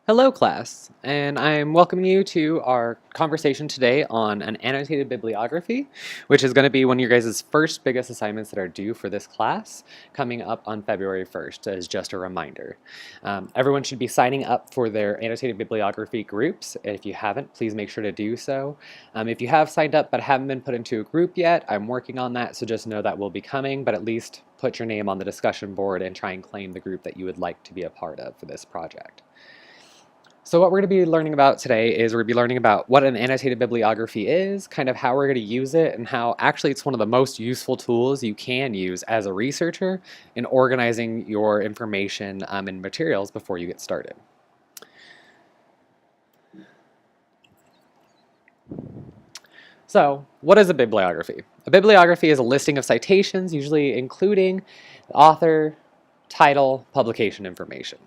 Hello class, and I'm welcoming you to our conversation today on an annotated bibliography, which is going to be one of your guys' first biggest assignments that are due for this class coming up on February 1st as just a reminder. Everyone should be signing up for their annotated bibliography groups. If you haven't, please make sure to do so. If you have signed up but haven't been put into a group yet, I'm working on that, so just know that will be coming, but at least put your name on the discussion board and try and claim the group that you would like to be a part of for this project. So what we're going to be learning about today is we're going to be learning about what an annotated bibliography is, kind of how we're going to use it, and how actually it's one of the most useful tools you can use as a researcher in organizing your information and materials before you get started. So, what is a bibliography? A bibliography is a listing of citations, usually including author, title, publication information.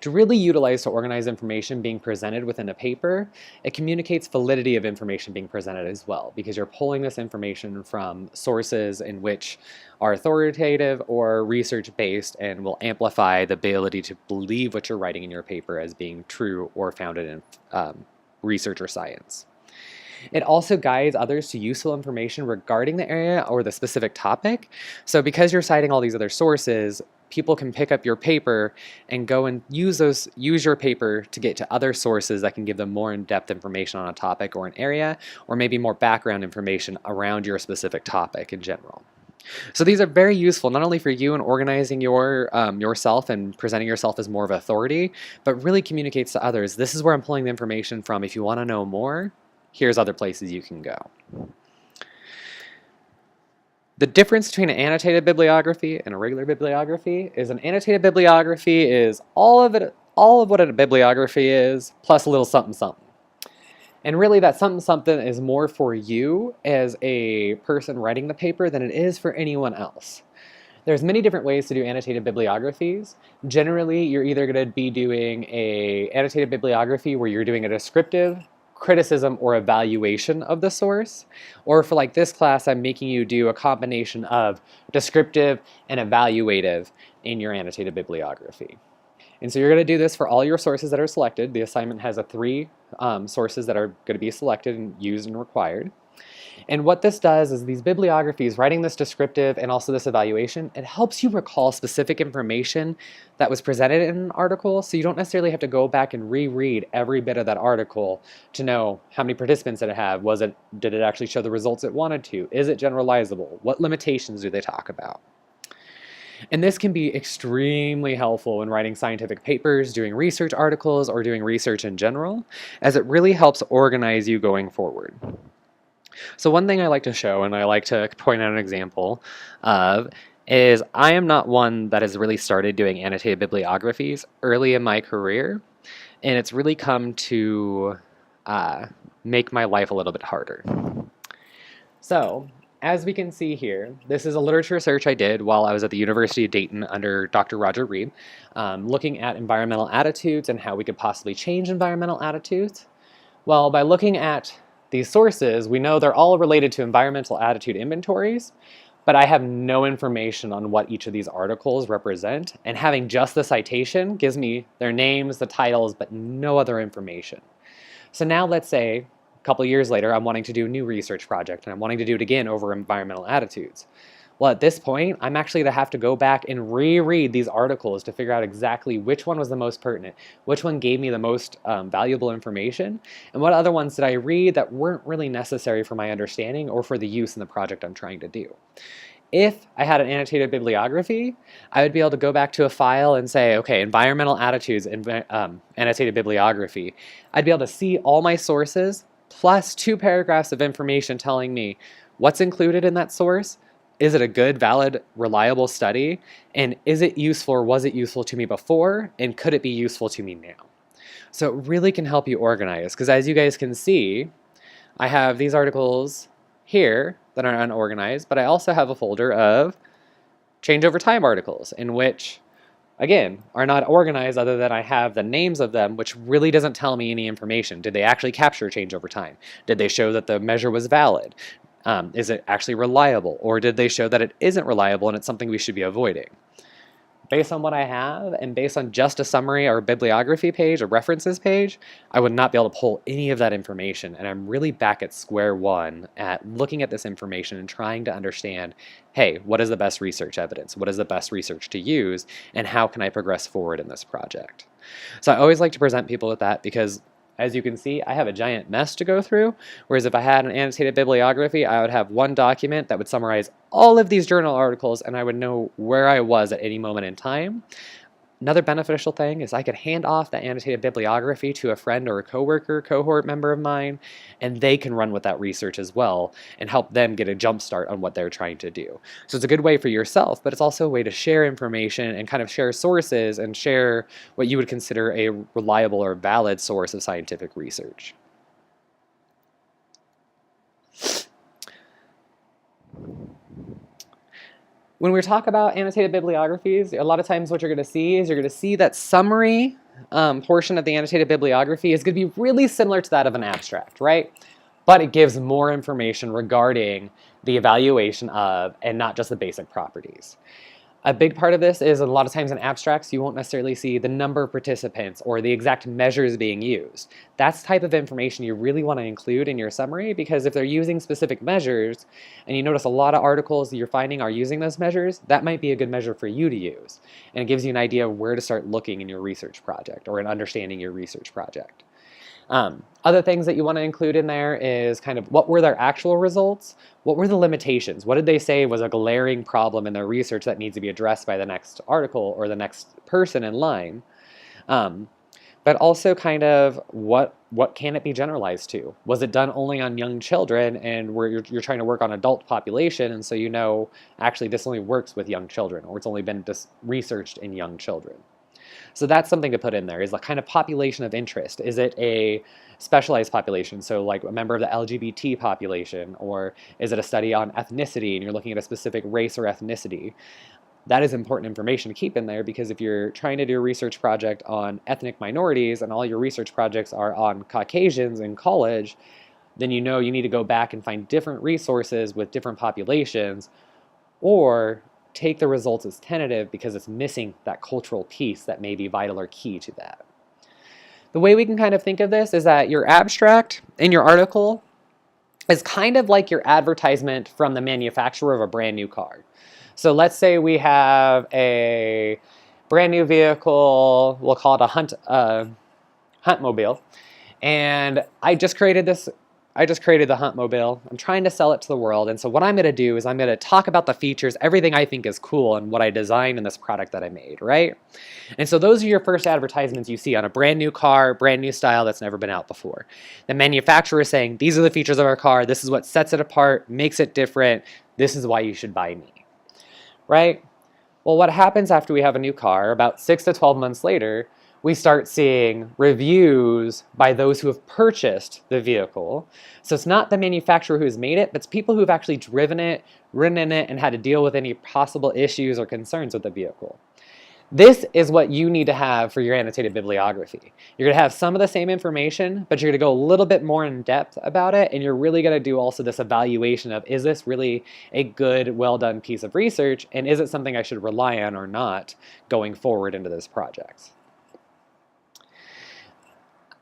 To really utilize to organize information being presented within a paper, it communicates validity of information being presented as well, because you're pulling this information from sources in which are authoritative or research-based and will amplify the ability to believe what you're writing in your paper as being true or founded in research or science. It also guides others to useful information regarding the area or the specific topic. So because you're citing all these other sources, people can pick up your paper and go and use your paper to get to other sources that can give them more in-depth information on a topic or an area, or maybe more background information around your specific topic in general. So these are very useful not only for you in organizing yourself and presenting yourself as more of an authority, but really communicates to others, this is where I'm pulling the information from. If you want to know more, here's other places you can go. The difference between an annotated bibliography and a regular bibliography is an annotated bibliography is all of what a bibliography is, plus a little something something. And really that something something is more for you as a person writing the paper than it is for anyone else. There's many different ways to do annotated bibliographies. Generally, you're either going to be doing an annotated bibliography where you're doing a descriptive, criticism, or evaluation of the source, or for like this class, I'm making you do a combination of descriptive and evaluative in your annotated bibliography. And so you're going to do this for all your sources that are selected. The assignment has three sources that are going to be selected and used and required. And what this does is these bibliographies, writing this descriptive and also this evaluation, it helps you recall specific information that was presented in an article, so you don't necessarily have to go back and reread every bit of that article to know how many participants did it have, did it actually show the results it wanted to, is it generalizable, what limitations do they talk about. And this can be extremely helpful when writing scientific papers, doing research articles, or doing research in general, as it really helps organize you going forward. So one thing I like to show, and I like to point out an example of, is I am not one that has really started doing annotated bibliographies early in my career, and it's really come to make my life a little bit harder. So, as we can see here, this is a literature search I did while I was at the University of Dayton under Dr. Roger Reed, looking at environmental attitudes and how we could possibly change environmental attitudes. Well, by looking at these sources, we know they're all related to environmental attitude inventories, but I have no information on what each of these articles represent, and having just the citation gives me their names, the titles, but no other information. So now let's say, a couple years later, I'm wanting to do a new research project, and I'm wanting to do it again over environmental attitudes. Well, at this point, I'm actually going to have to go back and reread these articles to figure out exactly which one was the most pertinent, which one gave me the most valuable information, and what other ones did I read that weren't really necessary for my understanding or for the use in the project I'm trying to do. If I had an annotated bibliography, I would be able to go back to a file and say, okay, environmental attitudes, annotated bibliography. I'd be able to see all my sources, plus 2 paragraphs of information telling me what's included in that source. Is it a good, valid, reliable study? And is it useful, or was it useful to me before? And could it be useful to me now? So it really can help you organize, because as you guys can see, I have these articles here that are unorganized, but I also have a folder of change over time articles, in which, again, are not organized other than I have the names of them, which really doesn't tell me any information. Did they actually capture change over time? Did they show that the measure was valid? Is it actually reliable, or did they show that it isn't reliable and it's something we should be avoiding? based on what I have and based on just a summary or a bibliography page, a references page, I would not be able to pull any of that information. And I'm really back at square one at looking at this information and trying to understand, hey, what is the best research evidence? What is the best research to use? And how can I progress forward in this project? So I always like to present people with that because, as you can see, I have a giant mess to go through, whereas if I had an annotated bibliography, I would have one document that would summarize all of these journal articles and I would know where I was at any moment in time. Another beneficial thing is I could hand off that annotated bibliography to a friend or a coworker, cohort member of mine, and they can run with that research as well and help them get a jump start on what they're trying to do. So it's a good way for yourself, but it's also a way to share information and kind of share sources and share what you would consider a reliable or valid source of scientific research. When we talk about annotated bibliographies, a lot of times what you're going to see is you're going to see that summary portion of the annotated bibliography is going to be really similar to that of an abstract, right? But it gives more information regarding the evaluation of and not just the basic properties. A big part of this is a lot of times in abstracts, you won't necessarily see the number of participants or the exact measures being used. That's the type of information you really want to include in your summary because if they're using specific measures and you notice a lot of articles that you're finding are using those measures, that might be a good measure for you to use. And it gives you an idea of where to start looking in your research project or in understanding your research project. Other things that you want to include in there is kind of what were their actual results? What were the limitations? What did they say was a glaring problem in their research that needs to be addressed by the next article or the next person in line? But also kind of what can it be generalized to? Was it done only on young children and where you're trying to work on adult population and so you know actually this only works with young children or it's only been researched in young children? So that's something to put in there, is the kind of population of interest. Is it a specialized population, so like a member of the LGBT population, or is it a study on ethnicity and you're looking at a specific race or ethnicity? That is important information to keep in there because if you're trying to do a research project on ethnic minorities and all your research projects are on Caucasians in college, then you know you need to go back and find different resources with different populations, or take the results as tentative because it's missing that cultural piece that may be vital or key to that. The way we can kind of think of this is that your abstract in your article is kind of like your advertisement from the manufacturer of a brand new car. So let's say we have a brand new vehicle, we'll call it a Huntmobile, and I just created the Huntmobile. I'm trying to sell it to the world, and so what I'm going to do is I'm going to talk about the features, everything I think is cool, and what I designed in this product that I made, right? And so those are your first advertisements you see on a brand new car, brand new style that's never been out before. The manufacturer is saying, these are the features of our car, this is what sets it apart, makes it different, this is why you should buy me, right? Well, what happens after we have a new car, about 6 to 12 months later, we start seeing reviews by those who have purchased the vehicle. So it's not the manufacturer who's made it, but it's people who've actually driven it, ridden in it, and had to deal with any possible issues or concerns with the vehicle. This is what you need to have for your annotated bibliography. You're going to have some of the same information, but you're going to go a little bit more in depth about it, and you're really going to do also this evaluation of, is this really a good, well-done piece of research, and is it something I should rely on or not going forward into this project?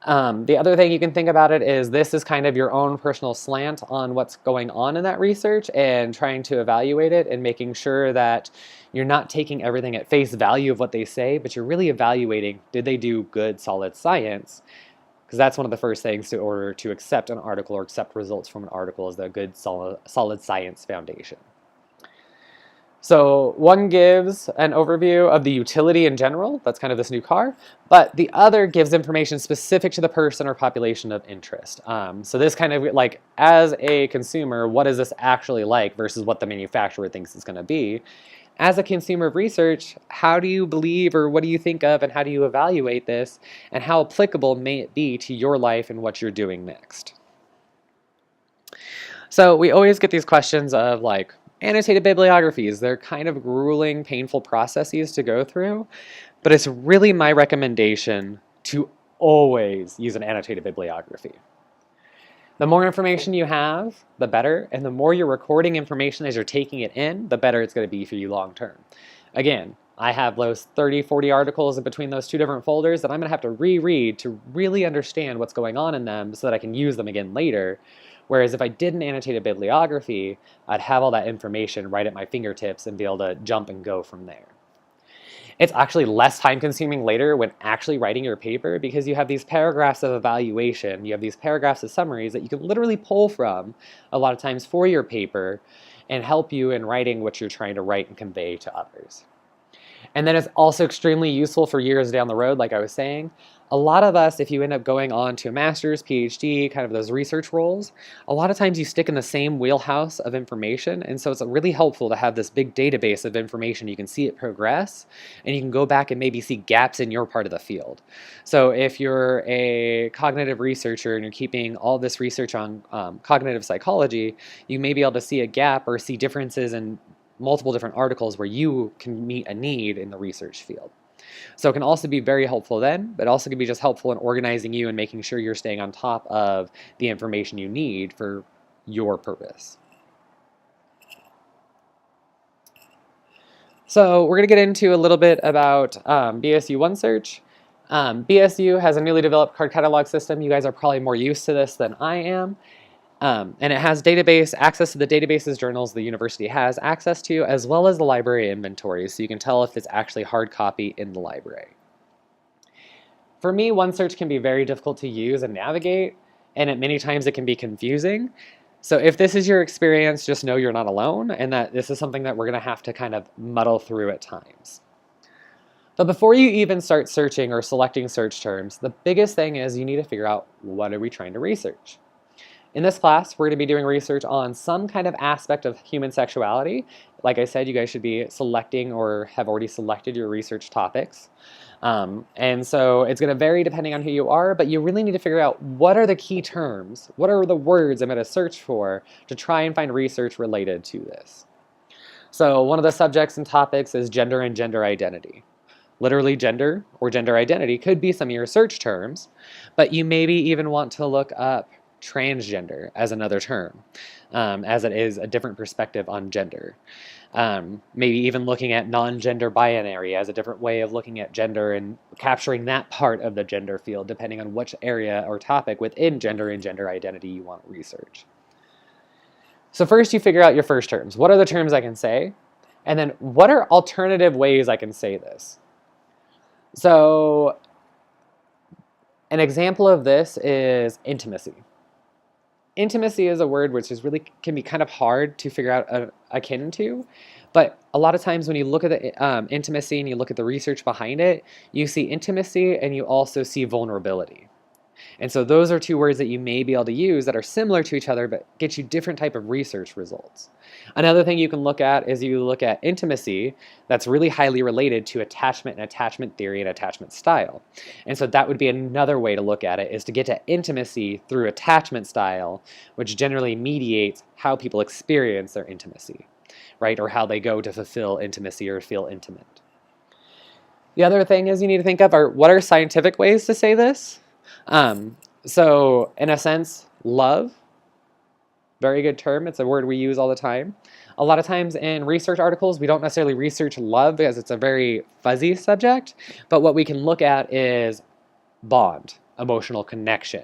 The other thing you can think about it is this is kind of your own personal slant on what's going on in that research and trying to evaluate it and making sure that you're not taking everything at face value of what they say, but you're really evaluating, did they do good, solid science? Because that's one of the first things in order to accept an article or accept results from an article is the good, solid science foundation. So one gives an overview of the utility in general, that's kind of this new car, but the other gives information specific to the person or population of interest. So this kind of like, as a consumer, what is this actually like versus what the manufacturer thinks it's going to be? As a consumer of research, how do you believe or what do you think of and how do you evaluate this and how applicable may it be to your life and what you're doing next? So we always get these questions of like, annotated bibliographies, they're kind of grueling, painful processes to go through, but it's really my recommendation to always use an annotated bibliography. The more information you have, the better, and the more you're recording information as you're taking it in, the better it's going to be for you long term. Again, I have those 30, 40 articles in between those two different folders that I'm going to have to reread to really understand what's going on in them so that I can use them again later. Whereas if I did an annotated bibliography, I'd have all that information right at my fingertips and be able to jump and go from there. It's actually less time consuming later when actually writing your paper because you have these paragraphs of evaluation, you have these paragraphs of summaries that you can literally pull from a lot of times for your paper and help you in writing what you're trying to write and convey to others. And then it's also extremely useful for years down the road, like I was saying. A lot of us, if you end up going on to a master's, PhD, kind of those research roles, a lot of times you stick in the same wheelhouse of information, and so it's really helpful to have this big database of information. You can see it progress, and you can go back and maybe see gaps in your part of the field. So if you're a cognitive researcher and you're keeping all this research on cognitive psychology, you may be able to see a gap or see differences in multiple different articles where you can meet a need in the research field. So it can also be very helpful then, but also can be just helpful in organizing you and making sure you're staying on top of the information you need for your purpose. So we're going to get into a little bit about BSU OneSearch. BSU has a newly developed card catalog system. You guys are probably more used to this than I am. And it has access to the databases journals the university has access to, as well as the library inventory, so you can tell if it's actually hard copy in the library. For me, OneSearch can be very difficult to use and navigate, and at many times it can be confusing. So if this is your experience, just know you're not alone, and that this is something that we're going to have to kind of muddle through at times. But before you even start searching or selecting search terms, the biggest thing is you need to figure out, what are we trying to research? In this class, we're going to be doing research on some kind of aspect of human sexuality. Like I said, you guys should be selecting or have already selected your research topics. And so it's going to vary depending on who you are, but you really need to figure out what are the key terms, what are the words I'm going to search for to try and find research related to this. So one of the subjects and topics is gender and gender identity. Literally gender or gender identity could be some of your search terms, but you maybe even want to look up transgender as another term, as it is a different perspective on gender. Maybe even looking at non-gender binary as a different way of looking at gender and capturing that part of the gender field, depending on which area or topic within gender and gender identity you want to research. So first you figure out your first terms. What are the terms I can say? And then what are alternative ways I can say this? So an example of this is intimacy. Intimacy is a word which is really can be kind of hard to figure out akin to, but a lot of times when you look at the intimacy and you look at the research behind it, you see intimacy and you also see vulnerability. And so those are two words that you may be able to use that are similar to each other but get you different type of research results. Another thing you can look at is you look at intimacy that's really highly related to attachment and attachment theory and attachment style. And so that would be another way to look at it, is to get to intimacy through attachment style, which generally mediates how people experience their intimacy, right? Or how they go to fulfill intimacy or feel intimate. The other thing is you need to think of what are scientific ways to say this? So in a sense, love, very good term. It's a word we use all the time. A lot of times in research articles, we don't necessarily research love because it's a very fuzzy subject, but what we can look at is bond, emotional connection.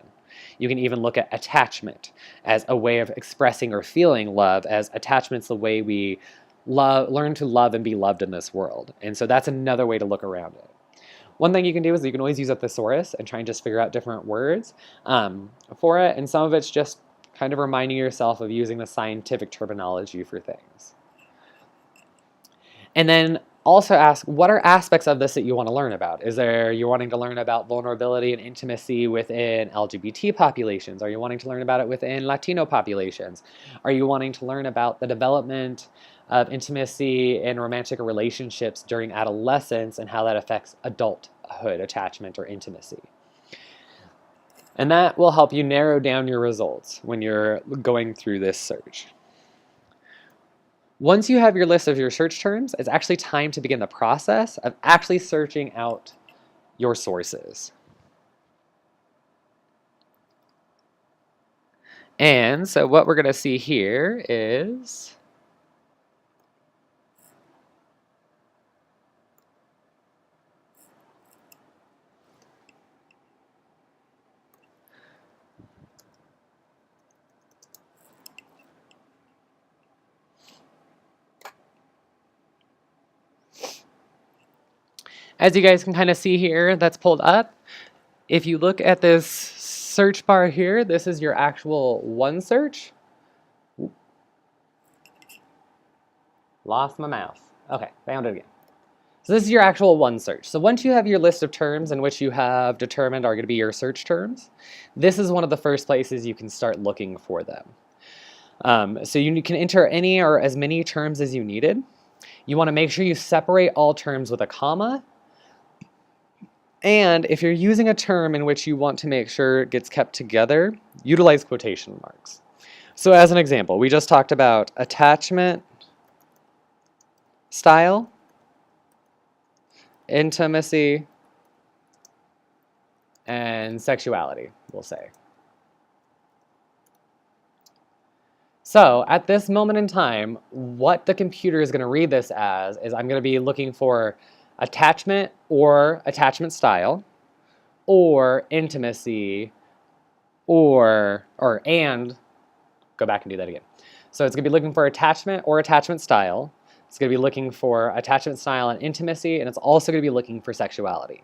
You can even look at attachment as a way of expressing or feeling love, as attachment's the way we learn to love and be loved in this world. And so that's another way to look around it. One thing you can do is you can always use a thesaurus and try and just figure out different words for it, and some of it's just kind of reminding yourself of using the scientific terminology for things. And then also ask, what are aspects of this that you want to learn about? You're wanting to learn about vulnerability and intimacy within LGBT populations? Are you wanting to learn about it within Latino populations? Are you wanting to learn about the development of intimacy and romantic relationships during adolescence and how that affects adulthood attachment or intimacy? And that will help you narrow down your results when you're going through this search. Once you have your list of your search terms, it's actually time to begin the process of actually searching out your sources. And so what we're going to see here is As you guys can kind of see here, that's pulled up. If you look at this search bar here, this is your actual one search. Lost my mouse. Okay, found it again. So this is your actual one search. So once you have your list of terms in which you have determined are going to be your search terms, this is one of the first places you can start looking for them. So you can enter any or as many terms as you needed. You want to make sure you separate all terms with a comma. And if you're using a term in which you want to make sure it gets kept together, utilize quotation marks. So as an example, we just talked about attachment, style, intimacy, and sexuality, we'll say. So at this moment in time, what the computer is going to read this as is I'm going to be looking for attachment or attachment style, or intimacy, and go back and do that again. So it's going to be looking for attachment or attachment style. It's going to be looking for attachment style and intimacy, and it's also going to be looking for sexuality.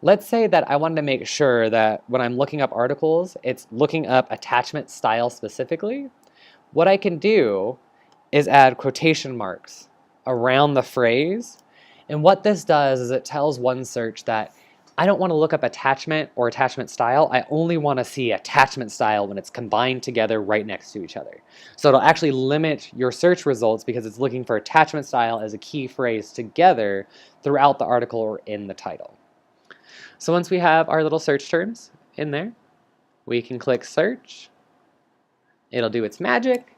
Let's say that I wanted to make sure that when I'm looking up articles, it's looking up attachment style specifically. What I can do is add quotation marks around the phrase. And what this does is it tells OneSearch that I don't want to look up attachment or attachment style. I only want to see attachment style when it's combined together right next to each other. So it'll actually limit your search results because it's looking for attachment style as a key phrase together throughout the article or in the title. So once we have our little search terms in there, we can click search. It'll do its magic.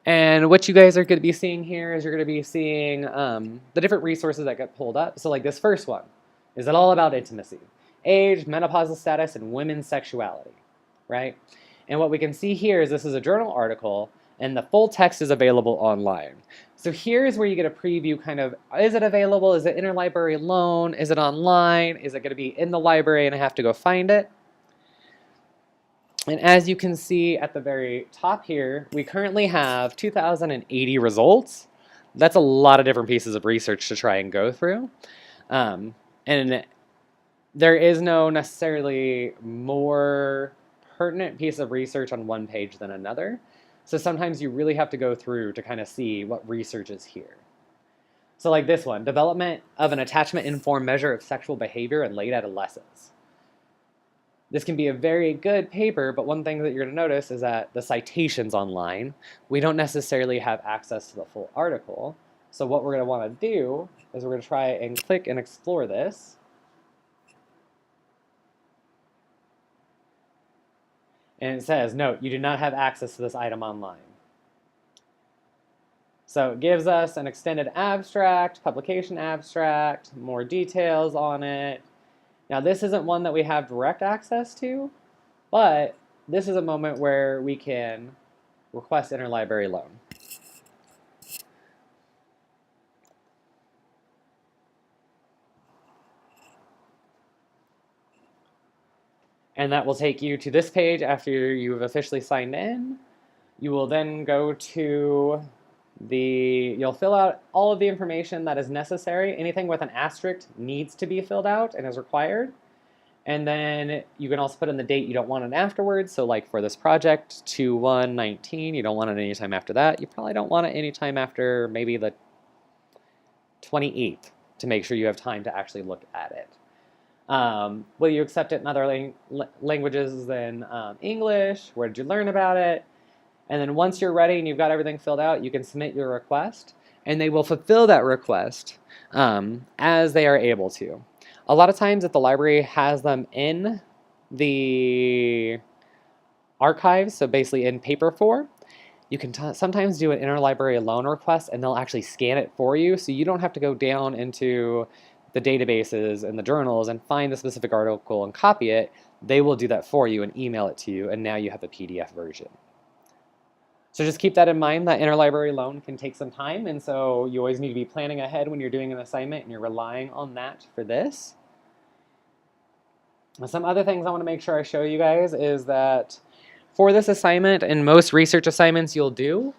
And what you guys are going to be seeing here is you're going to be seeing the different resources that get pulled up. So like this first one, is it all about intimacy? Age, menopausal status, and women's sexuality, right? And what we can see here is this is a journal article, and the full text is available online. So here's where you get a preview kind of, is it available? Is it interlibrary loan? Is it online? Is it going to be in the library and I have to go find it? And as you can see at the very top here, we currently have 2,080 results. That's a lot of different pieces of research to try and go through. And there is no necessarily more pertinent piece of research on one page than another. So sometimes you really have to go through to kind of see what research is here. So like this one, development of an attachment-informed measure of sexual behavior in late adolescence. This can be a very good paper, but one thing that you're going to notice is that the citations online, we don't necessarily have access to the full article. So what we're going to want to do is we're going to try and click and explore this. And it says, note, you do not have access to this item online. So it gives us an extended abstract, publication abstract, more details on it. Now this isn't one that we have direct access to, but this is a moment where we can request interlibrary loan. And that will take you to this page after you've officially signed in. You will then go to you'll fill out all of the information that is necessary. Anything with an asterisk needs to be filled out and is required. And then you can also put in the date you don't want it afterwards. So like for this project, 2/1/19, you don't want it anytime after that. You probably don't want it anytime after maybe the 28th to make sure you have time to actually look at it. Will you accept it in other languages than English? Where did you learn about it? And then once you're ready and you've got everything filled out, you can submit your request, and they will fulfill that request as they are able to. A lot of times if the library has them in the archives, so basically in paper form, you can sometimes do an interlibrary loan request and they'll actually scan it for you, so you don't have to go down into the databases and the journals and find the specific article and copy it. They will do that for you and email it to you, and now you have a PDF version. So just keep that in mind, that interlibrary loan can take some time, and so you always need to be planning ahead when you're doing an assignment and you're relying on that for this. Some other things I want to make sure I show you guys is that for this assignment and most research assignments you'll do,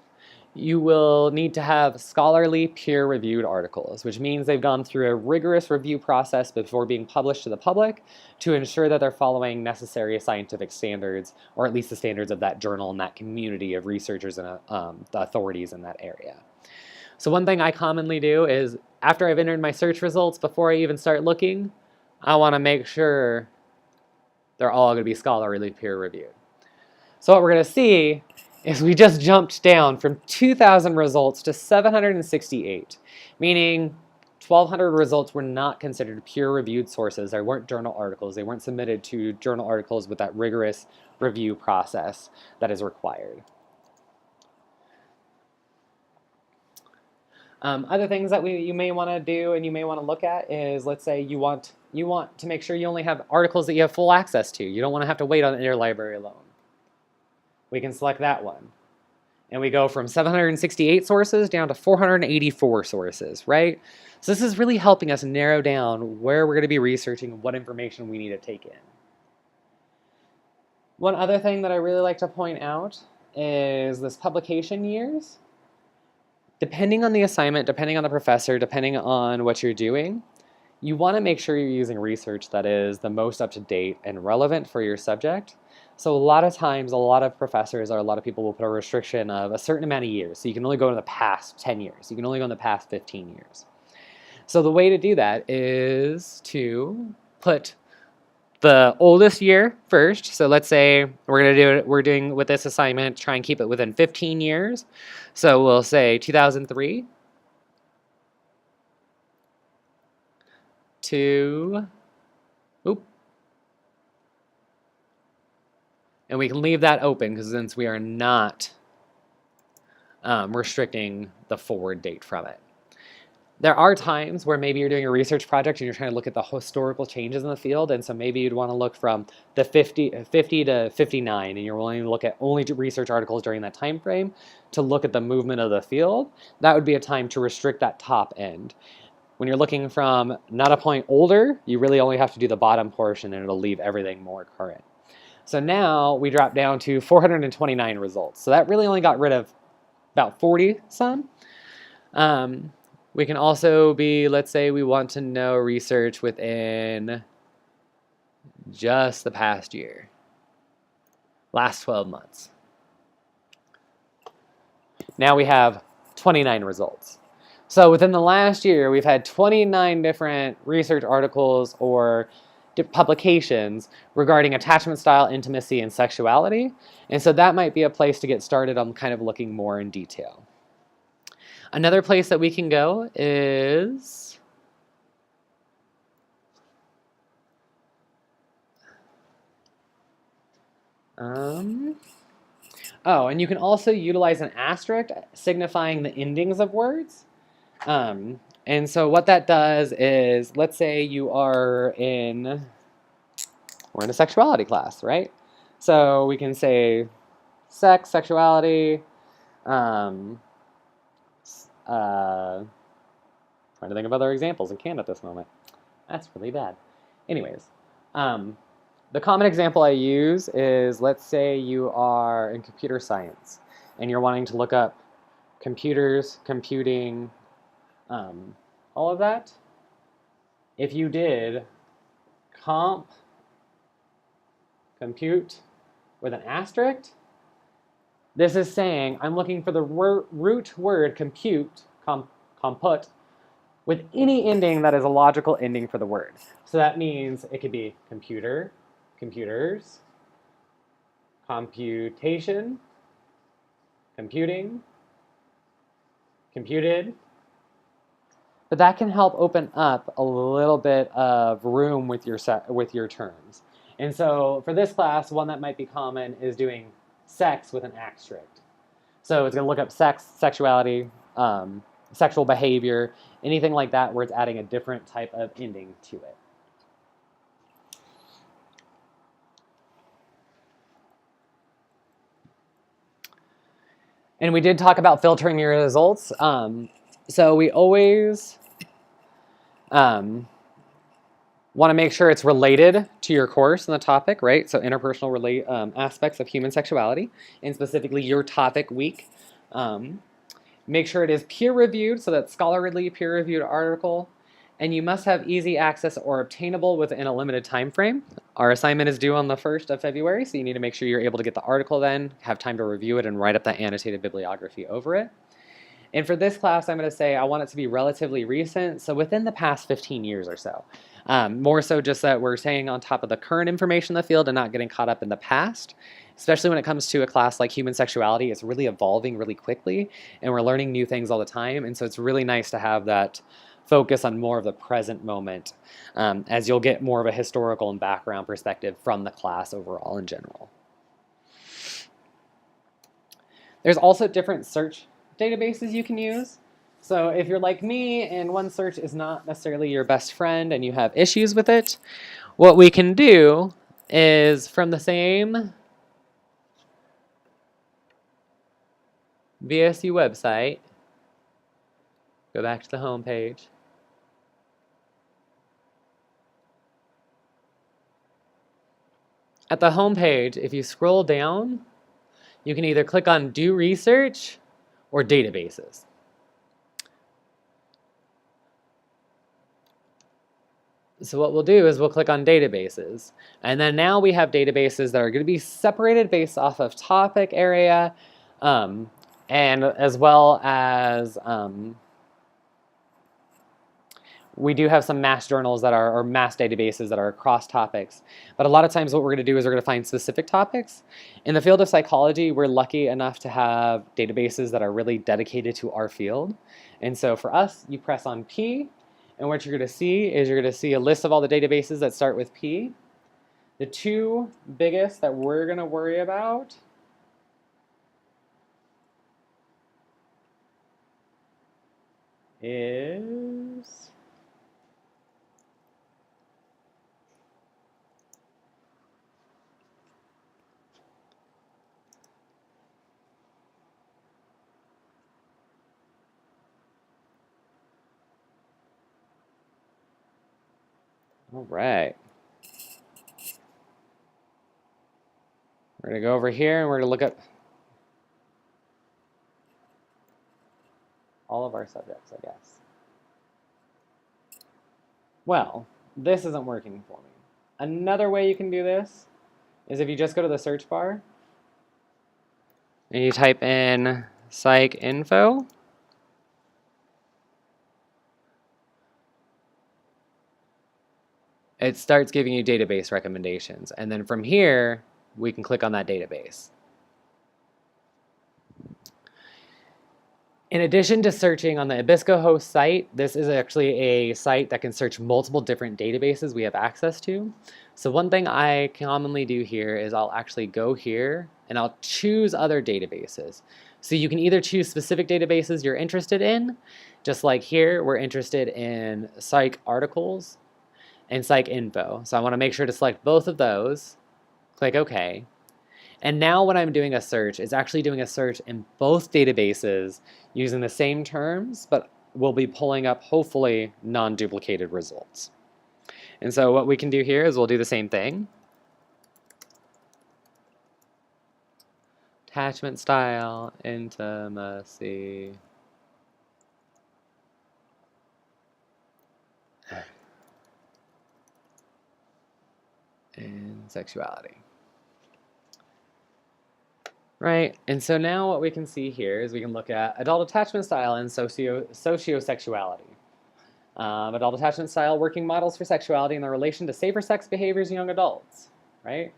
you will need to have scholarly peer-reviewed articles, which means they've gone through a rigorous review process before being published to the public to ensure that they're following necessary scientific standards, or at least the standards of that journal and that community of researchers and the authorities in that area. So one thing I commonly do is, after I've entered my search results, before I even start looking, I want to make sure they're all going to be scholarly peer-reviewed. So what we're going to see is we just jumped down from 2,000 results to 768, meaning 1,200 results were not considered peer-reviewed sources. They weren't journal articles. They weren't submitted to journal articles with that rigorous review process that is required. Other things that you may want to do and you may want to look at is, let's say you want to make sure you only have articles that you have full access to. You don't want to have to wait on the interlibrary loan. We can select that one. And we go from 768 sources down to 484 sources, right? So this is really helping us narrow down where we're going to be researching and what information we need to take in. One other thing that I really like to point out is this publication years. Depending on the assignment, depending on the professor, depending on what you're doing, you want to make sure you're using research that is the most up-to-date and relevant for your subject. So a lot of times, a lot of professors or a lot of people will put a restriction of a certain amount of years. So you can only go in the past 10 years. You can only go in the past 15 years. So the way to do that is to put the oldest year first. So let's say we're doing with this assignment, try and keep it within 15 years. So we'll say 2003 to, and we can leave that open because since we are not restricting the forward date from it. There are times where maybe you're doing a research project and you're trying to look at the historical changes in the field, and so maybe you'd want to look from the 50 to 59, and you're willing to look at only research articles during that time frame to look at the movement of the field. That would be a time to restrict that top end. When you're looking from not a point older, you really only have to do the bottom portion and it'll leave everything more current. So now we drop down to 429 results. So that really only got rid of about 40 some. We can also be, let's say we want to know research within just the past year, last 12 months. Now we have 29 results. So within the last year, we've had 29 different research articles or publications regarding attachment style, intimacy, and sexuality. And so that might be a place to get started on kind of looking more in detail. Another place that we can go is and you can also utilize an asterisk signifying the endings of words. And so what that does is, let's say we're in a sexuality class, right? So we can say sex, sexuality, trying to think of other examples and can't at this moment. That's really bad. Anyways, the common example I use is, let's say you are in computer science and you're wanting to look up computers, computing, all of that. If you did compute with an asterisk, this is saying I'm looking for the root word compute, comput, with any ending that is a logical ending for the word. So that means it could be computer, computers, computation, computing, computed. But that can help open up a little bit of room with your terms. And so for this class, one that might be common is doing sex with an asterisk. So it's going to look up sex, sexuality, sexual behavior, anything like that where it's adding a different type of ending to it. And we did talk about filtering your results. So we always want to make sure it's related to your course and the topic, right? So interpersonal aspects of human sexuality, and specifically your topic week. Make sure it is peer-reviewed, so that's scholarly peer-reviewed article. And you must have easy access or obtainable within a limited time frame. Our assignment is due on the 1st of February, so you need to make sure you're able to get the article then, have time to review it, and write up that annotated bibliography over it. And for this class, I'm going to say I want it to be relatively recent, so within the past 15 years or so. More so just that we're staying on top of the current information in the field and not getting caught up in the past. Especially when it comes to a class like human sexuality, it's really evolving really quickly, and we're learning new things all the time, and so it's really nice to have that focus on more of the present moment, as you'll get more of a historical and background perspective from the class overall in general. There's also different search databases you can use. So if you're like me and one search is not necessarily your best friend and you have issues with it, what we can do is from the same VSU website, go back to the home page. At the home page, if you scroll down, you can either click on Do Research or Databases. So what we'll do is we'll click on Databases. And then now we have databases that are going to be separated based off of topic area, and as well as we do have some mass journals that are, or mass databases that are across topics. But a lot of times what we're going to do is we're going to find specific topics. In the field of psychology, we're lucky enough to have databases that are really dedicated to our field. And so for us, you press on P, and what you're going to see is you're going to see a list of all the databases that start with P. The two biggest that we're going to worry about is all right. We're going to go over here and we're going to look at all of our subjects, I guess. Well, this isn't working for me. Another way you can do this is if you just go to the search bar and you type in psych info. It starts giving you database recommendations. And then from here, we can click on that database. In addition to searching on the EBSCOhost site, this is actually a site that can search multiple different databases we have access to. So one thing I commonly do here is I'll actually go here and I'll choose other databases. So you can either choose specific databases you're interested in, just like here, we're interested in psych articles and psych info. So I want to make sure to select both of those, click OK. And now when I'm doing a search, it's actually doing a search in both databases using the same terms, but we'll be pulling up, hopefully, non-duplicated results. And so what we can do here is we'll do the same thing. Attachment style, intimacy. And sexuality. Right, and so now what we can see here is we can look at adult attachment style and sociosexuality. Adult attachment style, working models for sexuality in the relation to safer sex behaviors in young adults, right?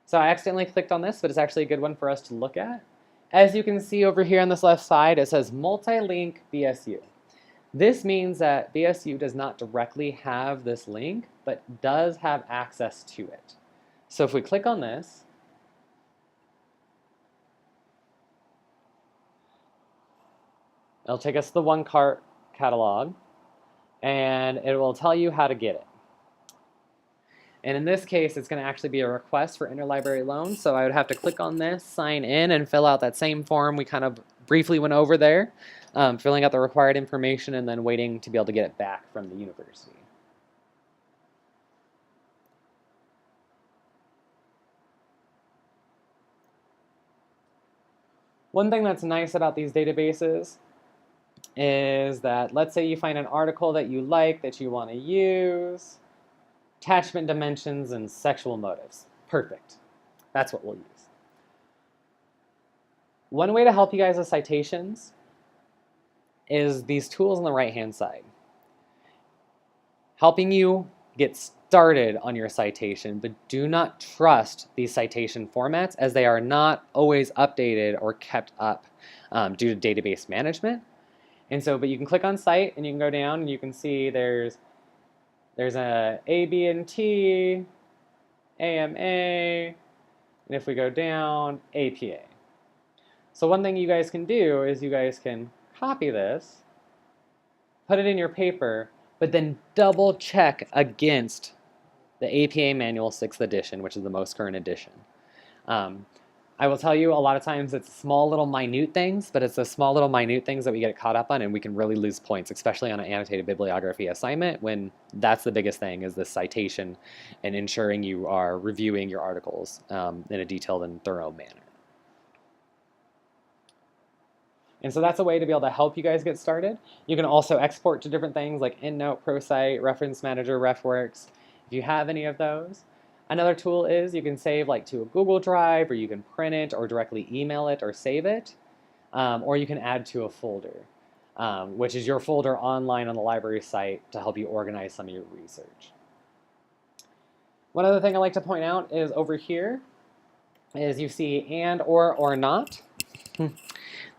So I accidentally clicked on this, but it's actually a good one for us to look at. As you can see over here on this left side, it says multi-link BSU. This means that BSU does not directly have this link, but does have access to it. So if we click on this, it'll take us to the one cart catalog, and it will tell you how to get it. And in this case, it's going to actually be a request for interlibrary loan, so I would have to click on this, sign in, and fill out that same form we kind of briefly went over there, filling out the required information and then waiting to be able to get it back from the university. One thing that's nice about these databases is that, let's say you find an article that you like, that you want to use, attachment dimensions and sexual motives. Perfect. That's what we'll use. One way to help you guys with citations is these tools on the right-hand side, helping you get started on your citation, but do not trust these citation formats as they are not always updated or kept up due to database management. And so, but you can click on Cite and you can go down and you can see there's a AB&T, AMA, and if we go down, APA. So one thing you guys can do is you guys can copy this, put it in your paper, but then double check against the APA Manual 6th edition, which is the most current edition. I will tell you, a lot of times it's small little minute things, but it's the small little minute things that we get caught up on and we can really lose points, especially on an annotated bibliography assignment, when that's the biggest thing is the citation and ensuring you are reviewing your articles in a detailed and thorough manner. And so that's a way to be able to help you guys get started. You can also export to different things like EndNote, ProCite, Reference Manager, RefWorks, if you have any of those. Another tool is you can save like to a Google Drive, or you can print it or directly email it or save it, or you can add to a folder, which is your folder online on the library site to help you organize some of your research. One other thing I like to point out is over here is you see and, or not.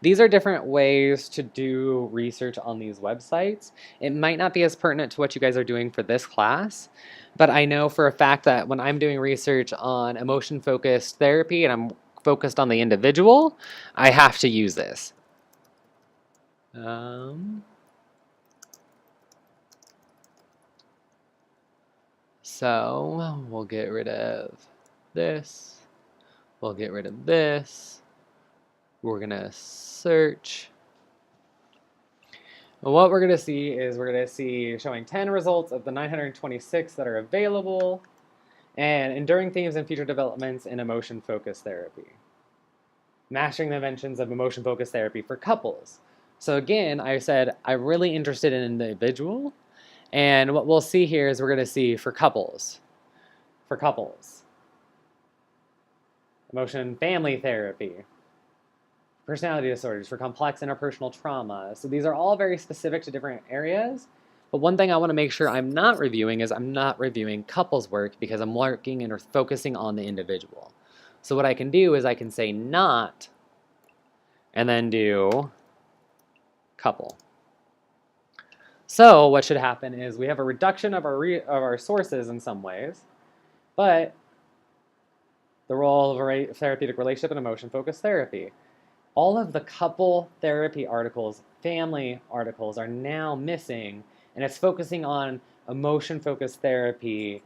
These are different ways to do research on these websites. It might not be as pertinent to what you guys are doing for this class, but I know for a fact that when I'm doing research on emotion-focused therapy and I'm focused on the individual, I have to use this. So we'll get rid of this. We'll get rid of this. We're gonna search. And what we're gonna see is we're gonna see showing 10 results of the 926 that are available, and enduring themes and future developments in emotion-focused therapy. Mastering the inventions of emotion-focused therapy for couples. So again, I said I'm really interested in individual, and what we'll see here is we're gonna see for couples. For couples. Emotion family therapy. Personality disorders, for complex interpersonal trauma. So these are all very specific to different areas. But one thing I want to make sure I'm not reviewing is I'm not reviewing couples work because I'm working and focusing on the individual. So what I can do is I can say not and then do couple. So what should happen is we have a reduction of our sources in some ways, but the role of a therapeutic relationship and emotion-focused therapy. All of the couple therapy articles, family articles are now missing, and it's focusing on emotion-focused therapy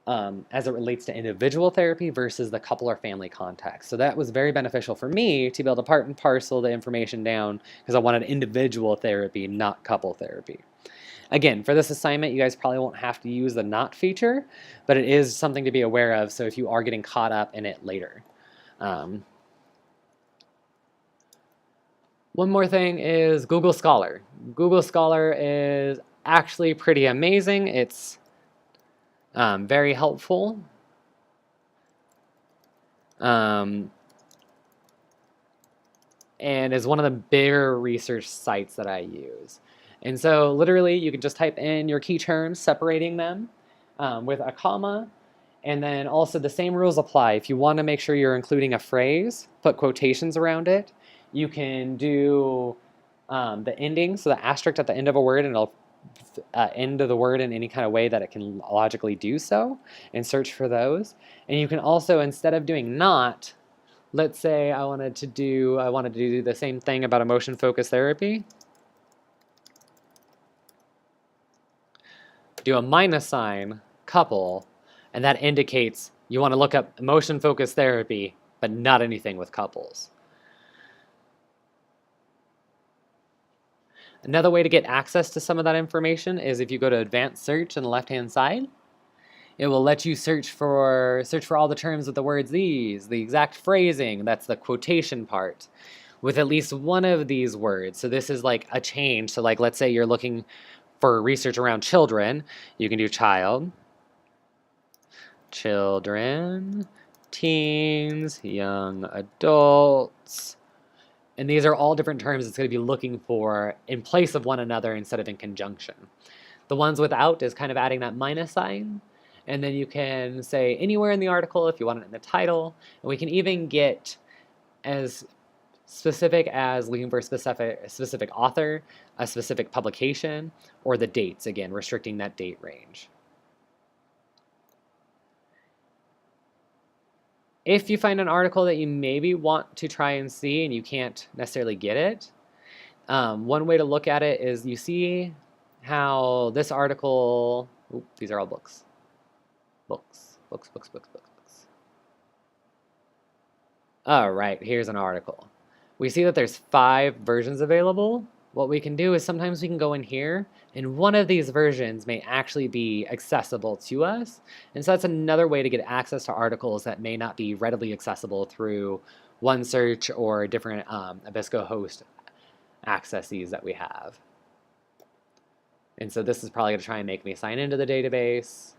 as it relates to individual therapy versus the couple or family context. So that was very beneficial for me to be able to part and parcel the information down because I wanted individual therapy, not couple therapy. Again, for this assignment, you guys probably won't have to use the not feature, but it is something to be aware of, so if you are getting caught up in it later. One more thing is Google Scholar. Google Scholar is actually pretty amazing. It's very helpful. And is one of the bigger research sites that I use. And so literally you can just type in your key terms, separating them with a comma. And then also the same rules apply. If you want to make sure you're including a phrase, put quotations around it. You can do the ending, so the asterisk at the end of a word, and it'll end of the word in any kind of way that it can logically do so, and search for those. And you can also, instead of doing not, let's say I wanted to do the same thing about emotion-focused therapy. Do a minus sign, couple, and that indicates you want to look up emotion-focused therapy, but not anything with couples. Another way to get access to some of that information is if you go to advanced search on the left-hand side, It will let you search for all the terms with the words these, the exact phrasing, that's the quotation part, with at least one of these words. So this is like a change. So like let's say you're looking for research around children, you can do child, children, teens, young adults. And these are all different terms it's going to be looking for in place of one another instead of in conjunction. The ones without is kind of adding that minus sign. And then you can say anywhere in the article if you want it in the title. And we can even get as specific as looking for a specific author, a specific publication, or the dates, again, restricting that date range. If you find an article that you maybe want to try and see and you can't necessarily get it, one way to look at it is you see how this article, these are all books. Books. All right, here's an article. We see that there's 5 versions available. What we can do is sometimes we can go in here and one of these versions may actually be accessible to us. And so that's another way to get access to articles that may not be readily accessible through OneSearch or different Abisco host accesses that we have. And so this is probably going to try and make me sign into the database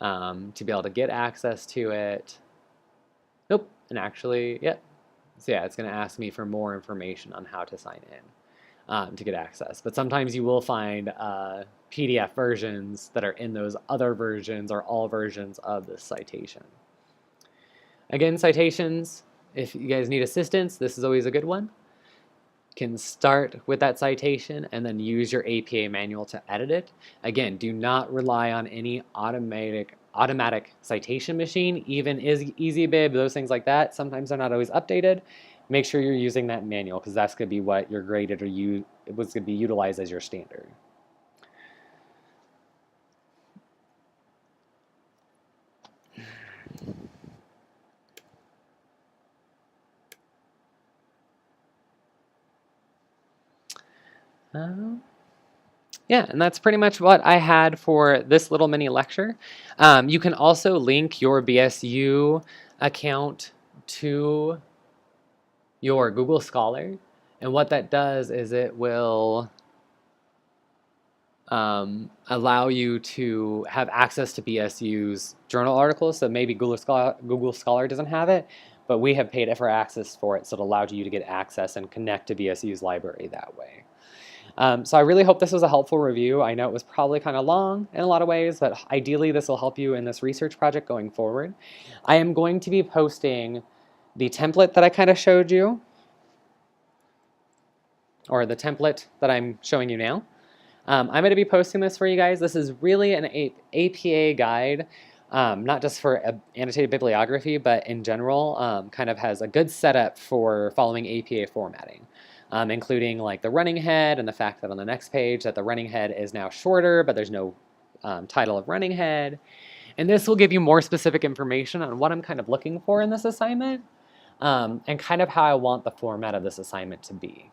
to be able to get access to it. Nope, and actually, yep. So yeah, it's going to ask me for more information on how to sign in to get access. But sometimes you will find PDF versions that are in those other versions or all versions of this citation. Again, citations, if you guys need assistance, this is always a good one. Can start with that citation and then use your APA manual to edit it. Again, do not rely on any automatic citation machine, even EasyBib, those things like that. Sometimes they're not always updated. Make sure you're using that manual because that's going to be what you're graded or it was going to be utilized as your standard. Yeah, and that's pretty much what I had for this little mini lecture. You can also link your BSU account to your Google Scholar, and what that does is it will allow you to have access to BSU's journal articles. So maybe Google Scholar doesn't have it, but we have paid for access for it, so it allowed you to get access and connect to BSU's library that way. So I really hope this was a helpful review. I know it was probably kind of long in a lot of ways, but ideally this will help you in this research project going forward. I am going to be posting the template that I kind of showed you, or the template that I'm showing you now. I'm going to be posting this for you guys. This is really an APA guide, not just for annotated bibliography, but in general, kind of has a good setup for following APA formatting. Including like the running head and the fact that on the next page that the running head is now shorter, but there's no title of running head. And this will give you more specific information on what I'm kind of looking for in this assignment and kind of how I want the format of this assignment to be.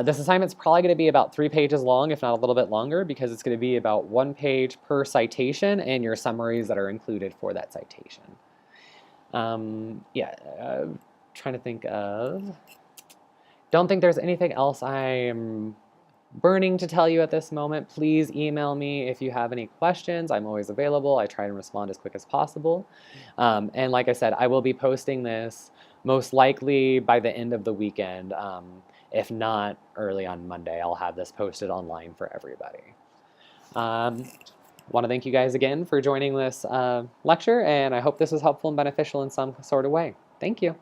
This assignment's probably going to be about 3 pages long, if not a little bit longer, because it's going to be about 1 page per citation and your summaries that are included for that citation. Trying to think of... Don't think there's anything else I am burning to tell you at this moment. Please email me if you have any questions. I'm always available. I try to respond as quick as possible. And like I said, I will be posting this most likely by the end of the weekend. If not early on Monday, I'll have this posted online for everybody. Want to thank you guys again for joining this lecture, and I hope this was helpful and beneficial in some sort of way. Thank you.